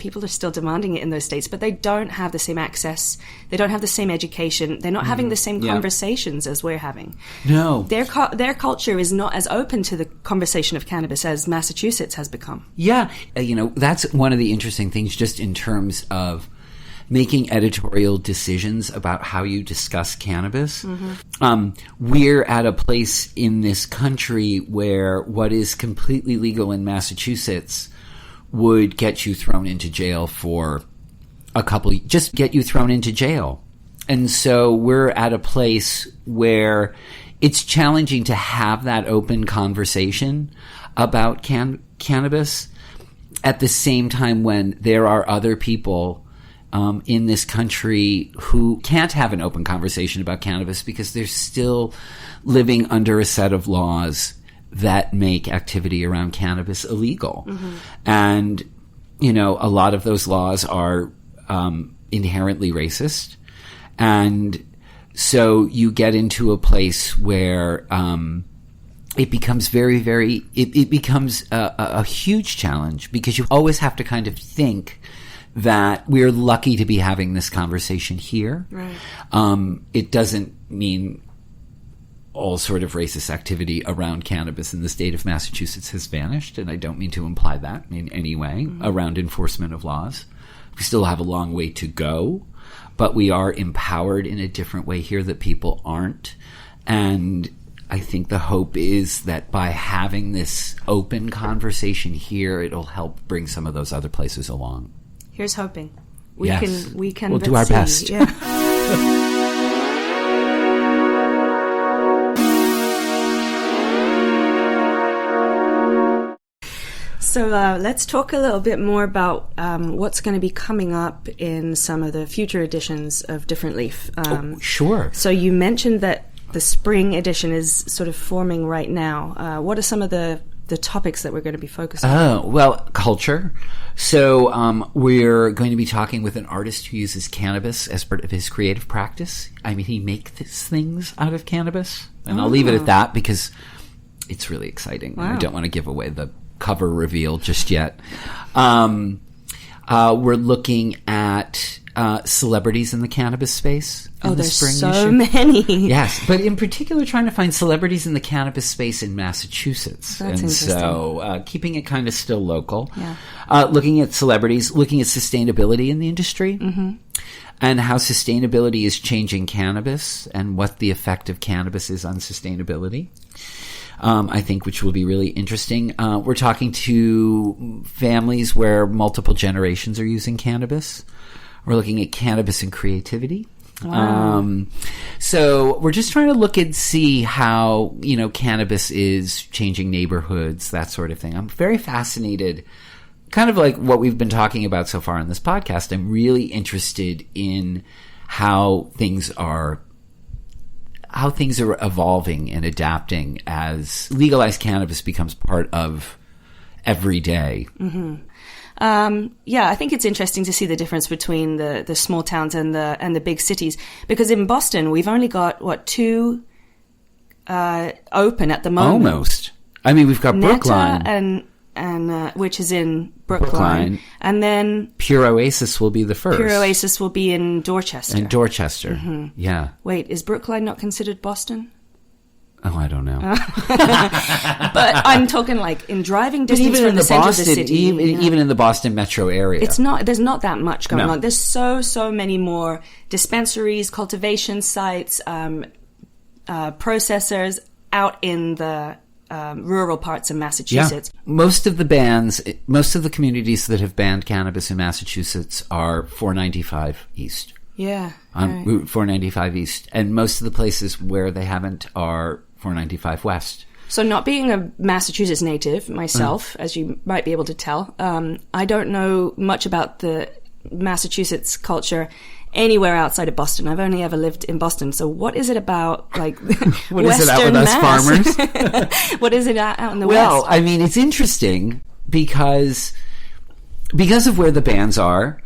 People are still demanding it in those states, but they don't have the same access. They don't have the same education. They're not having the same conversations as we're having. No. Their culture is not as open to the conversation of cannabis as Massachusetts has become. Yeah. That's one of the interesting things just in terms of making editorial decisions about how you discuss cannabis. We're at a place in this country where what is completely legal in Massachusetts would get you thrown into jail for just get you thrown into jail. And so we're at a place where it's challenging to have that open conversation about cannabis at the same time when there are other people in this country who can't have an open conversation about cannabis because they're still living under a set of laws that make activity around cannabis illegal. And, a lot of those laws are inherently racist. And so you get into a place where it becomes it becomes a huge challenge because you always have to kind of think that we're lucky to be having this conversation here. Right. It doesn't mean all sort of racist activity around cannabis in the state of Massachusetts has vanished, and I don't mean to imply that in any way around enforcement of laws. We still have a long way to go, but we are empowered in a different way here that people aren't. And I think the hope is that by having this open conversation here, it'll help bring some of those other places along. Here's hoping. We can we'll do our best. Yeah. So let's talk a little bit more about what's going to be coming up in some of the future editions of Different Leaf. Sure. So you mentioned that the spring edition is sort of forming right now. What are some of the topics that we're going to be focusing on? Oh, well, culture. So we're going to be talking with an artist who uses cannabis as part of his creative practice. I mean, he makes things out of cannabis. And I'll leave it at that because it's really exciting. Wow. I don't want to give away the cover reveal just yet. We're looking at celebrities in the cannabis space. In the spring so issue. many. Yes, but in particular trying to find celebrities in the cannabis space in Massachusetts. That's and interesting. So keeping it kind of still local. Yeah. Looking at celebrities, looking at sustainability in the industry. And how sustainability is changing cannabis and what the effect of cannabis is on sustainability. I think, which will be really interesting. We're talking to families where multiple generations are using cannabis. We're looking at cannabis and creativity. Wow. So we're just trying to look and see how, cannabis is changing neighborhoods, that sort of thing. I'm very fascinated, kind of like what we've been talking about so far in this podcast. I'm really interested in how things are evolving and adapting as legalized cannabis becomes part of every day. I think it's interesting to see the difference between the small towns and the big cities, because in Boston we've only got two open at the moment. Almost. I mean, we've got Netta Brookline and which is in Brookline, and then Pure Oasis will be the first. Pure Oasis will be in Dorchester. Yeah. Wait, is Brookline not considered Boston? Oh, I don't know. But I'm talking like in driving distance from the center of the city. Even in the Boston metro area. There's not that much going on. There's so many more dispensaries, cultivation sites, processors out in the rural parts of Massachusetts. Yeah. Most of the communities that have banned cannabis in Massachusetts are 495 East. Yeah. On Route 495 East. And most of the places where they haven't are 495 West. So not being a Massachusetts native myself, as you might be able to tell, I don't know much about the Massachusetts culture anywhere outside of Boston. I've only ever lived in Boston. So what is it about, like, what is it out with us farmers? What is it out in the West? Well, I mean, it's interesting because of where the bans are.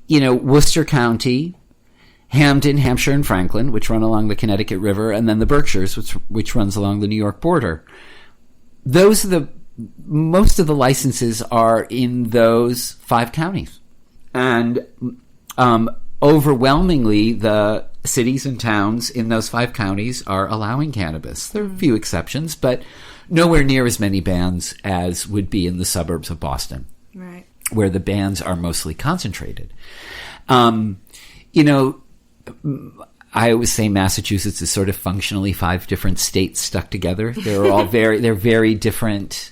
Worcester County, Hampden, Hampshire, and Franklin, which run along the Connecticut River, and then the Berkshires, which runs along the New York border. Most of the licenses are in those 5 counties. And overwhelmingly, the cities and towns in those 5 counties are allowing cannabis. There are a few exceptions, but nowhere near as many bans as would be in the suburbs of Boston, Right. where the bans are mostly concentrated. You know, I always say Massachusetts is sort of functionally 5 different states stuck together. They're all they're very different.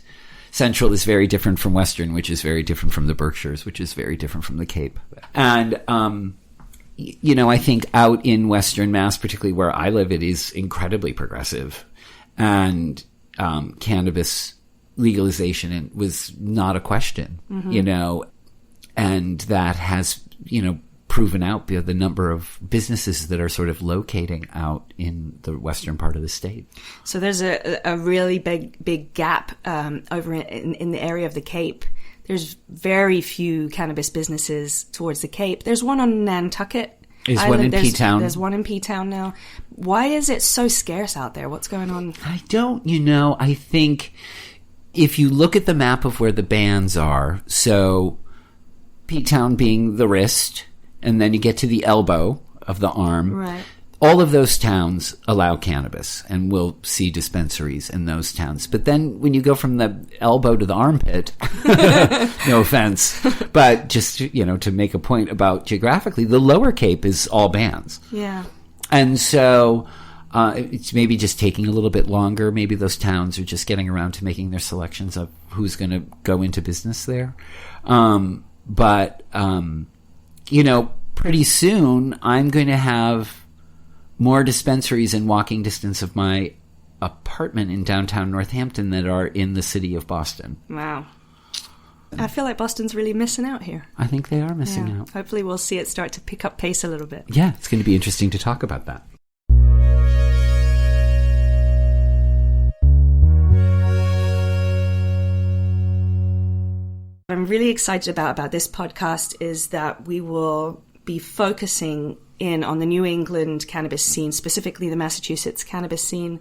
Central is very different from Western, which is very different from the Berkshires, which is very different from the Cape. And, you know, I think out in Western Mass, particularly where I live, it is incredibly progressive. And cannabis legalization was not a question, you know, and that has, you know, proven out the number of businesses that are sort of locating out in the western part of the state. So there's a really big gap over in the area of the Cape. There's very few cannabis businesses towards the Cape. There's one on Nantucket Island. There's one in P-Town now. Why is it so scarce out there? What's going on? I don't, you know, I think if you look at the map of where the bans are, so P-Town being the wrist, and then you get to the elbow of the arm. Right. All of those towns allow cannabis, and we'll see dispensaries in those towns. But then when you go from the elbow to the armpit, no offense, but just, you know, to make a point about geographically, the lower Cape is all bans. Yeah. And so it's maybe just taking a little bit longer. Maybe those towns are just getting around to making their selections of who's going to go into business there. You know, pretty soon I'm going to have more dispensaries in walking distance of my apartment in downtown Northampton that are in the city of Boston. Wow. I feel like Boston's really missing out here. I think they are missing out. Hopefully we'll see it start to pick up pace a little bit. Yeah, it's going to be interesting to talk about that. What I'm really excited about this podcast is that we will be focusing in on the New England cannabis scene, specifically the Massachusetts cannabis scene,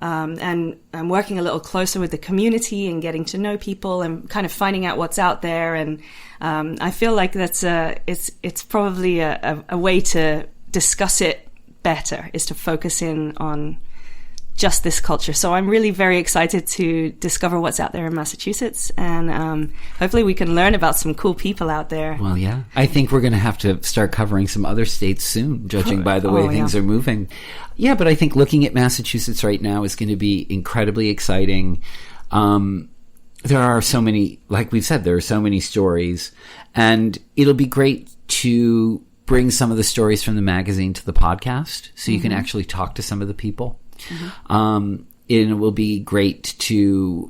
and I'm working a little closer with the community and getting to know people and kind of finding out what's out there. And I feel like that's it's probably a way to discuss it better, is to focus in on just this culture. So I'm really very excited to discover what's out there in Massachusetts, and hopefully we can learn about some cool people out there. Well, yeah. I think we're going to have to start covering some other states soon, judging by the way things are moving. Yeah, but I think looking at Massachusetts right now is going to be incredibly exciting. There are so many, like we've said, there are so many stories, and it'll be great to bring some of the stories from the magazine to the podcast so you can actually talk to some of the people. It will be great to,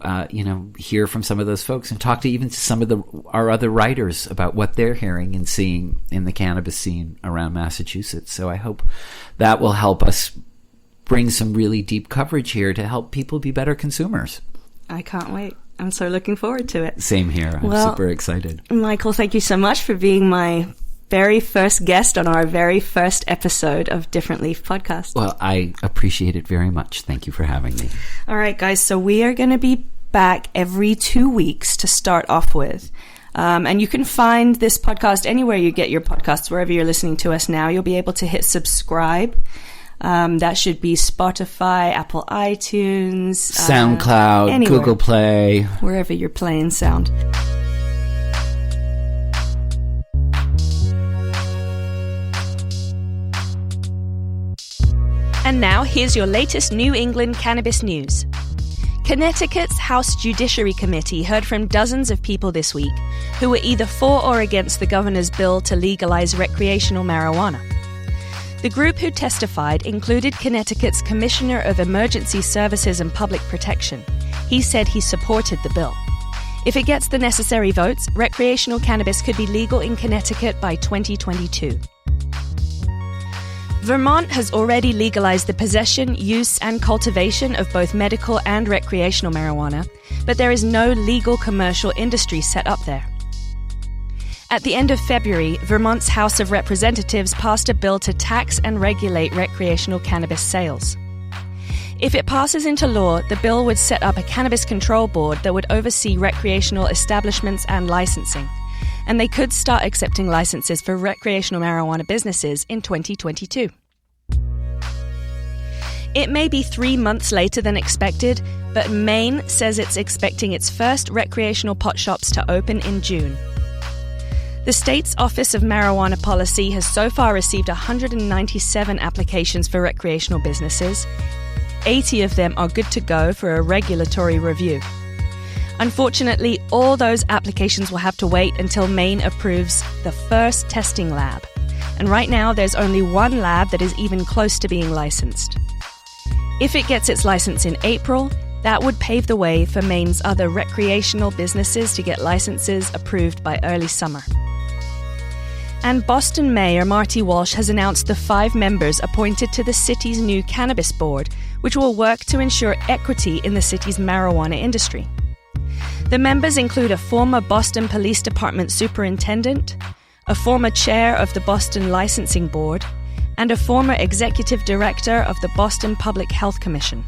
hear from some of those folks and talk to even some of our other writers about what they're hearing and seeing in the cannabis scene around Massachusetts. So I hope that will help us bring some really deep coverage here to help people be better consumers. I can't wait. I'm so looking forward to it. Same here. I'm super excited. Michael, thank you so much for being my very first guest on our very first episode of Different Leaf Podcast. Well, I appreciate it very much. Thank you for having me. All right, guys. So we are going to be back every 2 weeks to start off with. And you can find this podcast anywhere you get your podcasts, wherever you're listening to us now. You'll be able to hit subscribe. That should be Spotify, Apple iTunes, SoundCloud, anywhere, Google Play, wherever you're playing sound. And now, here's your latest New England cannabis news. Connecticut's House Judiciary Committee heard from dozens of people this week who were either for or against the governor's bill to legalize recreational marijuana. The group who testified included Connecticut's Commissioner of Emergency Services and Public Protection. He said he supported the bill. If it gets the necessary votes, recreational cannabis could be legal in Connecticut by 2022. Vermont has already legalized the possession, use, and cultivation of both medical and recreational marijuana, but there is no legal commercial industry set up there. At the end of February, Vermont's House of Representatives passed a bill to tax and regulate recreational cannabis sales. If it passes into law, the bill would set up a cannabis control board that would oversee recreational establishments and licensing, and they could start accepting licenses for recreational marijuana businesses in 2022. It may be 3 months later than expected, but Maine says it's expecting its first recreational pot shops to open in June. The state's Office of Marijuana Policy has so far received 197 applications for recreational businesses. 80 of them are good to go for a regulatory review. Unfortunately, all those applications will have to wait until Maine approves the first testing lab. And right now, there's only one lab that is even close to being licensed. If it gets its license in April, that would pave the way for Maine's other recreational businesses to get licenses approved by early summer. And Boston Mayor Marty Walsh has announced the 5 members appointed to the city's new cannabis board, which will work to ensure equity in the city's marijuana industry. The members include a former Boston Police Department superintendent, a former chair of the Boston Licensing Board, and a former executive director of the Boston Public Health Commission.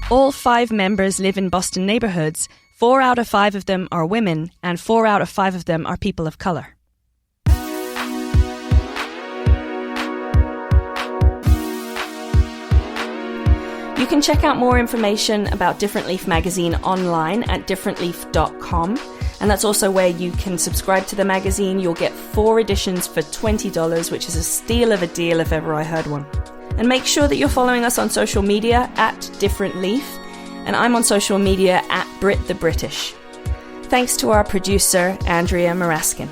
All 5 members live in Boston neighborhoods. 4 out of 5 of them are women, and 4 out of 5 of them are people of color. You can check out more information about Different Leaf magazine online at differentleaf.com, and that's also where you can subscribe to the magazine. You'll get 4 editions for $20, which is a steal of a deal if ever I heard one. And make sure that you're following us on social media at Different Leaf, and I'm on social media at Brit the British. Thanks to our producer, Andrea Maraskin.